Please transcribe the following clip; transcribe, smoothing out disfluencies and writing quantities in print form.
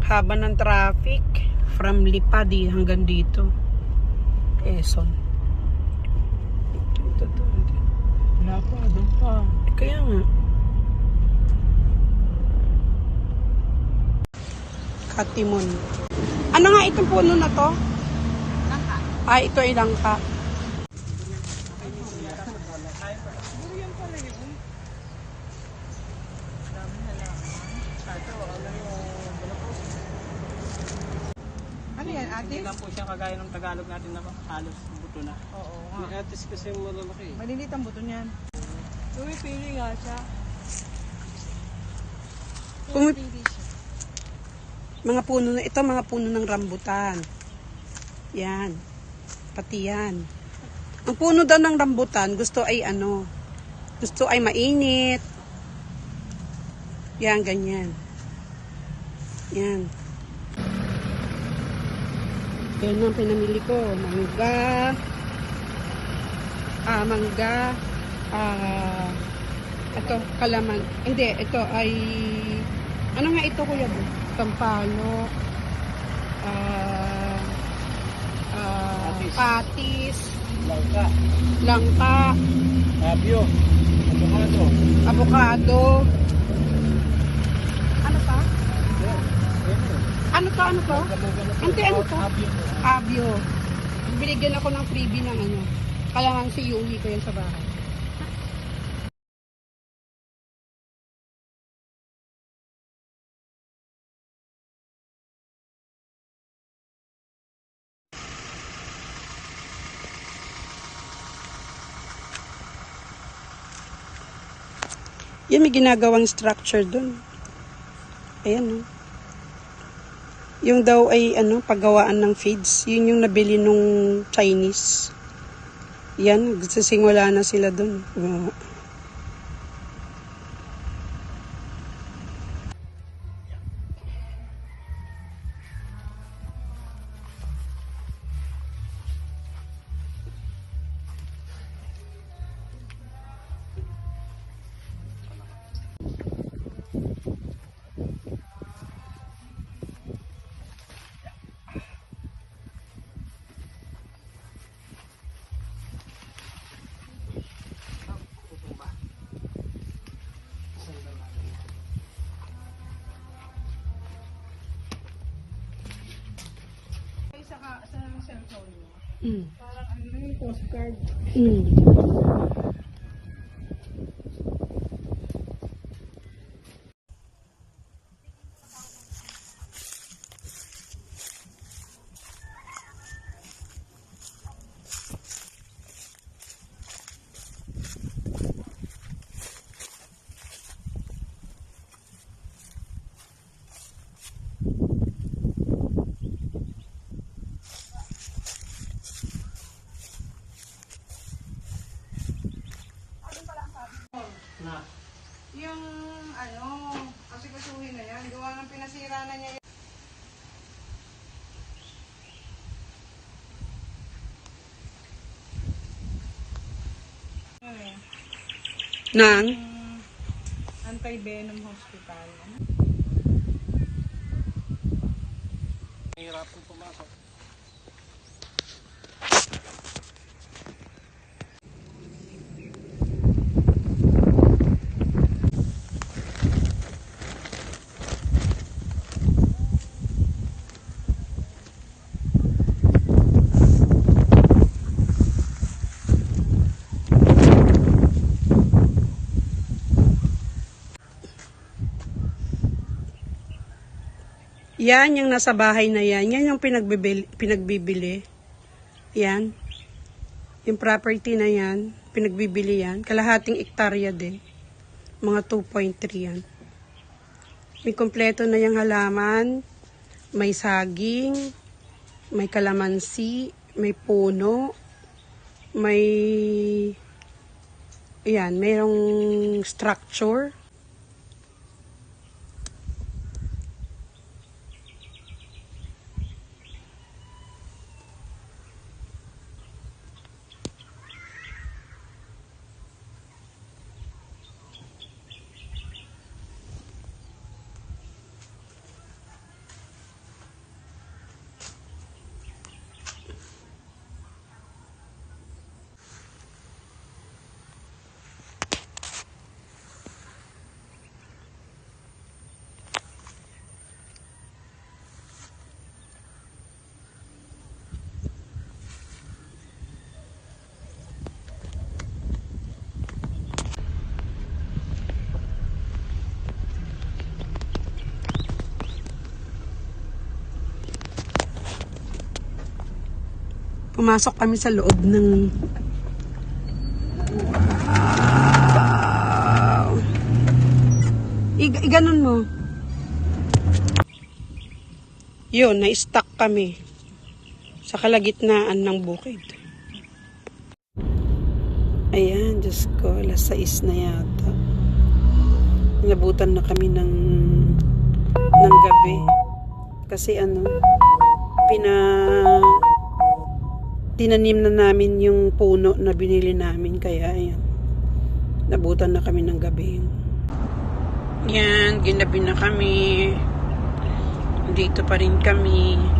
Haba ng traffic from Lipadi hanggang dito. Quezon. Wala pa, doon pa. Kaya nga. Katimon. Ano nga itong puno na to? Langka. Ah, ito ay langka. Ano yan, ate? Hindi lang po siya kagaya ng Tagalog natin na halos buto na. Oo. May atis kasi malalaki. Maliliit ang buto niyan. Pumipili nga siya. Pumipili siya. Mga puno na ito, mga puno ng rambutan. Yan. Pati yan. Ang puno daw ng rambutan, gusto ay ano? Gusto ay mainit. Yan, ganyan. Yan. Yan ang pinamili ko. Mangga. Ito, kalaman. Hindi, ito ay ano nga ito, kuya bo? Tampalo. Patis. Langka. Langka. Abyo. Avocado. Avocado. Ano pa? Ano to? Ante, ano to? Abyo. Binigyan ako ng freebie ng ano. Kalamansi, iuwi ko yan sa bahay. Yan, may ginagawang structure dun. Ayan, no? Yung daw ay, ano, paggawaan ng feeds. Yun yung nabili nung Chinese. Yan, nagsisimula na sila dun. Sa cellphone mo. Parang ano yung postcard. Na. Yung ano, kasi kasuhin na yan. Gawa ng pinasira na niya. Nang? Anti-venom hospital. Mahirap po pumasok. Yan, yung nasa bahay na yan. Yan yung pinagbibili. Yan. Yung property na yan, pinagbibili yan. Kalahating ektarya din. Mga 2.3 yan. May kompleto na yung halaman. May saging. May kalamansi. May puno. May... Yan, mayroong structure. Pumasok kami sa loob ng... Wow! Iganon mo. Yun, na-stuck kami sa kalagitnaan ng bukid. Ayan, Diyos ko, alas 6 na yata. Nabutan na kami ng gabi. Kasi tinanim na namin yung puno na binili namin. Kaya ayan, nabutan na kami ng gabi. Yan, ginabi na kami. Dito pa rin kami.